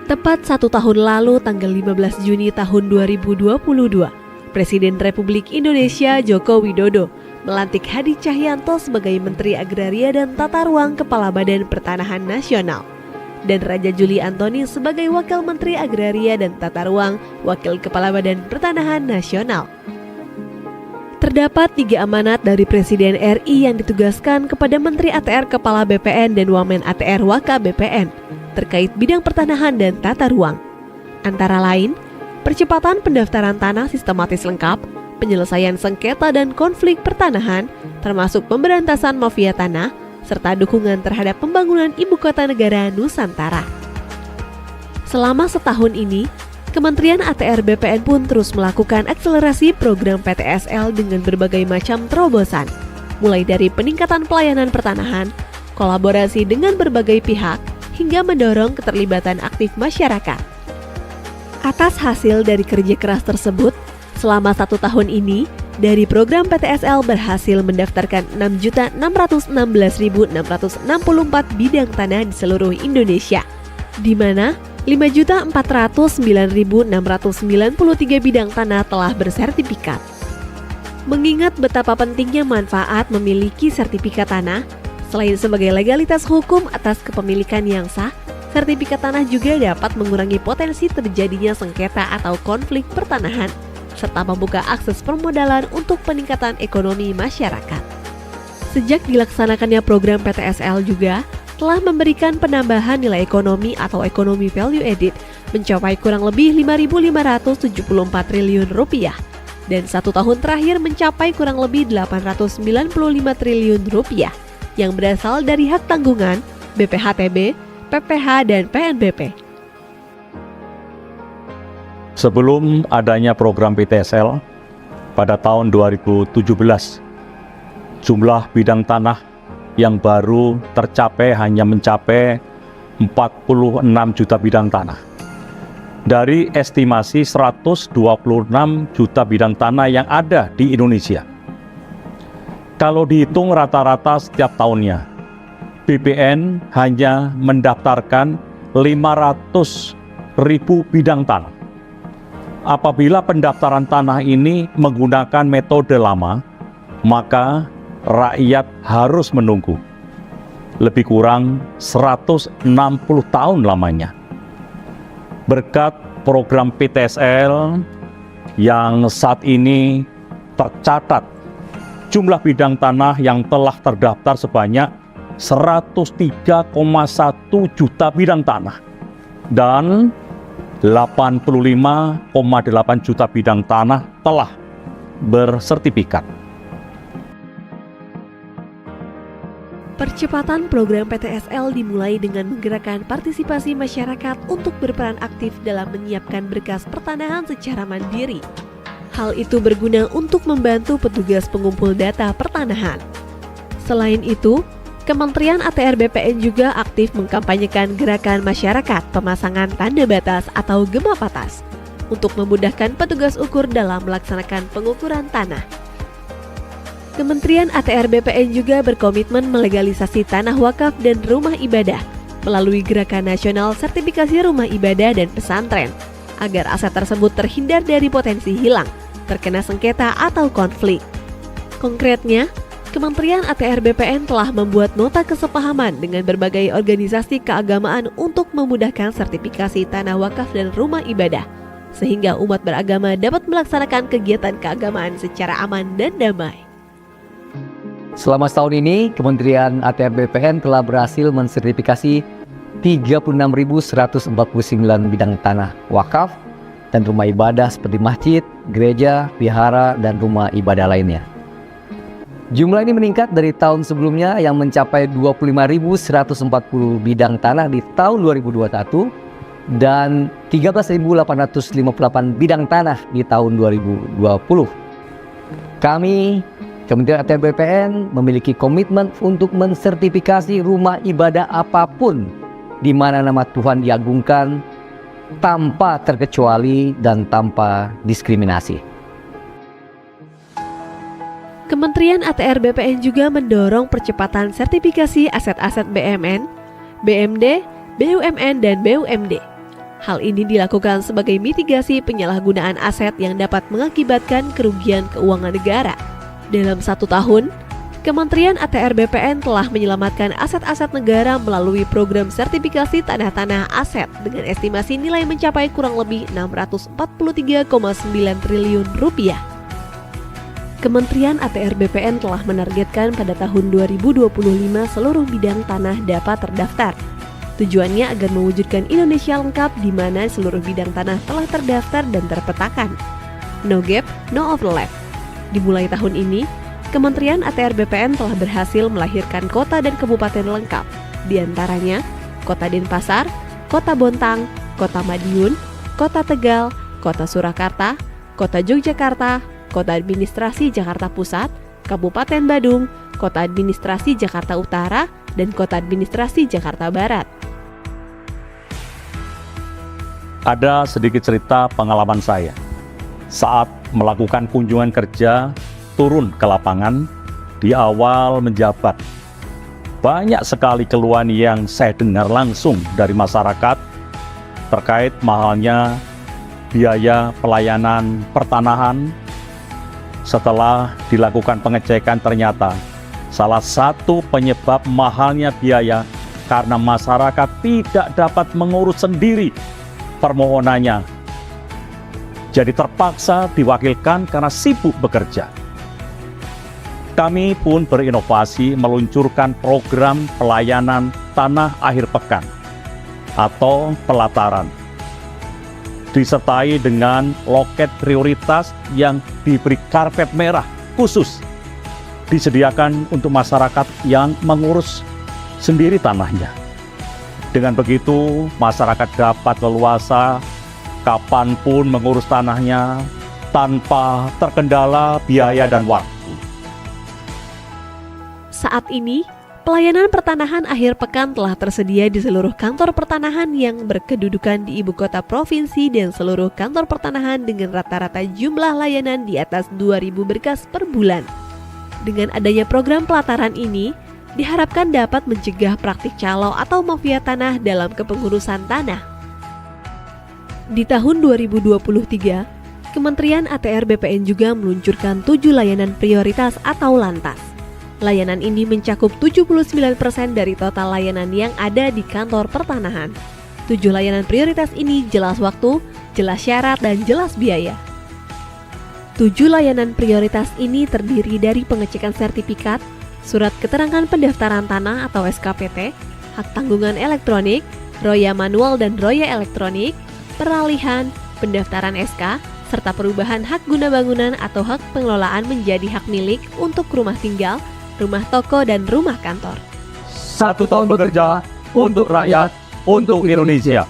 Tepat 1 tahun lalu, tanggal 15 Juni tahun 2022, Presiden Republik Indonesia Joko Widodo melantik Hadi Cahyanto sebagai Menteri Agraria dan Tata Ruang Kepala Badan Pertanahan Nasional, dan Raja Juli Antoni sebagai Wakil Menteri Agraria dan Tata Ruang Wakil Kepala Badan Pertanahan Nasional. Terdapat 3 amanat dari Presiden RI yang ditugaskan kepada Menteri ATR Kepala BPN dan Wamen ATR Waka BPN terkait bidang pertanahan dan tata ruang. Antara lain, percepatan pendaftaran tanah sistematis lengkap, penyelesaian sengketa dan konflik pertanahan, termasuk pemberantasan mafia tanah, serta dukungan terhadap pembangunan Ibu Kota Negara Nusantara. Selama setahun ini, Kementerian ATR BPN pun terus melakukan akselerasi program PTSL dengan berbagai macam terobosan, mulai dari peningkatan pelayanan pertanahan, kolaborasi dengan berbagai pihak, hingga mendorong keterlibatan aktif masyarakat. Atas hasil dari kerja keras tersebut, selama 1 tahun ini, dari program PTSL berhasil mendaftarkan 6.616.664 bidang tanah di seluruh Indonesia, di mana 5.409.693 bidang tanah telah bersertifikat. Mengingat betapa pentingnya manfaat memiliki sertifikat tanah, selain sebagai legalitas hukum atas kepemilikan yang sah, sertifikat tanah juga dapat mengurangi potensi terjadinya sengketa atau konflik pertanahan, serta membuka akses permodalan untuk peningkatan ekonomi masyarakat. Sejak dilaksanakannya program PTSL juga telah memberikan penambahan nilai ekonomi atau ekonomi value added mencapai kurang lebih 5.574 triliun rupiah, dan 1 tahun terakhir mencapai kurang lebih 895 triliun rupiah yang berasal dari hak tanggungan, BPHTB, PPH, dan PNBP. Sebelum adanya program PTSL, pada tahun 2017, jumlah bidang tanah yang baru tercapai hanya mencapai 46 juta bidang tanah. Dari estimasi 126 juta bidang tanah yang ada di Indonesia. Kalau dihitung rata-rata setiap tahunnya, BPN hanya mendaftarkan 500.000 bidang tanah. Apabila pendaftaran tanah ini menggunakan metode lama, maka rakyat harus menunggu lebih kurang 160 tahun lamanya. Berkat program PTSL yang saat ini tercatat jumlah bidang tanah yang telah terdaftar sebanyak 103,1 juta bidang tanah dan 85,8 juta bidang tanah telah bersertifikat. Percepatan program PTSL dimulai dengan menggerakkan partisipasi masyarakat untuk berperan aktif dalam menyiapkan berkas pertanahan secara mandiri. Hal itu berguna untuk membantu petugas pengumpul data pertanahan. Selain itu, Kementerian ATR BPN juga aktif mengkampanyekan gerakan masyarakat pemasangan tanda batas atau gema batas untuk memudahkan petugas ukur dalam melaksanakan pengukuran tanah. Kementerian ATR BPN juga berkomitmen melegalisasi tanah wakaf dan rumah ibadah melalui Gerakan Nasional Sertifikasi Rumah Ibadah dan Pesantren, agar aset tersebut terhindar dari potensi hilang, terkena sengketa atau konflik. Konkretnya, Kementerian ATR BPN telah membuat nota kesepahaman dengan berbagai organisasi keagamaan untuk memudahkan sertifikasi tanah wakaf dan rumah ibadah, sehingga umat beragama dapat melaksanakan kegiatan keagamaan secara aman dan damai. Selama setahun ini, Kementerian ATR BPN telah berhasil mensertifikasi 36.149 bidang tanah wakaf dan rumah ibadah seperti masjid, gereja, vihara, dan rumah ibadah lainnya. Jumlah ini meningkat dari tahun sebelumnya yang mencapai 25.140 bidang tanah di tahun 2021 dan 13.858 bidang tanah di tahun 2020. Kami, Kementerian ATR BPN, memiliki komitmen untuk mensertifikasi rumah ibadah apapun di mana nama Tuhan diagungkan tanpa terkecuali dan tanpa diskriminasi. Kementerian ATR BPN juga mendorong percepatan sertifikasi aset-aset BMN, BMD, BUMN, dan BUMD. Hal ini dilakukan sebagai mitigasi penyalahgunaan aset yang dapat mengakibatkan kerugian keuangan negara. Dalam 1 tahun, Kementerian ATR BPN telah menyelamatkan aset-aset negara melalui program sertifikasi tanah-tanah aset dengan estimasi nilai mencapai kurang lebih 643,9 triliun rupiah. Kementerian ATR BPN telah menargetkan pada tahun 2025 seluruh bidang tanah dapat terdaftar. Tujuannya agar mewujudkan Indonesia lengkap di mana seluruh bidang tanah telah terdaftar dan terpetakan. No gap, no overlap. Dimulai tahun ini, Kementerian ATR BPN telah berhasil melahirkan kota dan kabupaten lengkap, di antaranya Kota Denpasar, Kota Bontang, Kota Madiun, Kota Tegal, Kota Surakarta, Kota Yogyakarta, Kota Administrasi Jakarta Pusat, Kabupaten Badung, Kota Administrasi Jakarta Utara, dan Kota Administrasi Jakarta Barat. Ada sedikit cerita pengalaman saya saat melakukan kunjungan kerja turun ke lapangan di awal menjabat. Banyak sekali keluhan yang saya dengar langsung dari masyarakat terkait mahalnya biaya pelayanan pertanahan. Setelah dilakukan pengecekan, ternyata salah satu penyebab mahalnya biaya karena masyarakat tidak dapat mengurus sendiri permohonannya. Jadi terpaksa diwakilkan karena sibuk bekerja. Kami pun berinovasi meluncurkan program pelayanan tanah akhir pekan atau pelataran, disertai dengan loket prioritas yang diberi karpet merah khusus disediakan untuk masyarakat yang mengurus sendiri tanahnya. Dengan begitu, masyarakat dapat leluasa kapanpun mengurus tanahnya tanpa terkendala biaya dan waktu. Saat ini, pelayanan pertanahan akhir pekan telah tersedia di seluruh kantor pertanahan yang berkedudukan di ibu kota provinsi dan seluruh kantor pertanahan dengan rata-rata jumlah layanan di atas 2.000 berkas per bulan. Dengan adanya program pelataran ini, diharapkan dapat mencegah praktik calo atau mafia tanah dalam kepengurusan tanah. Di tahun 2023, Kementerian ATR BPN juga meluncurkan 7 layanan prioritas atau lantas. Layanan ini mencakup 79% dari total layanan yang ada di kantor pertanahan. 7 layanan prioritas ini jelas waktu, jelas syarat, dan jelas biaya. 7 layanan prioritas ini terdiri dari pengecekan sertifikat, surat keterangan pendaftaran tanah atau SKPT, hak tanggungan elektronik, roya manual dan roya elektronik, peralihan, pendaftaran SK, serta perubahan hak guna bangunan atau hak pengelolaan menjadi hak milik untuk rumah tinggal, rumah toko, dan rumah kantor. 1 tahun bekerja untuk rakyat, untuk Indonesia.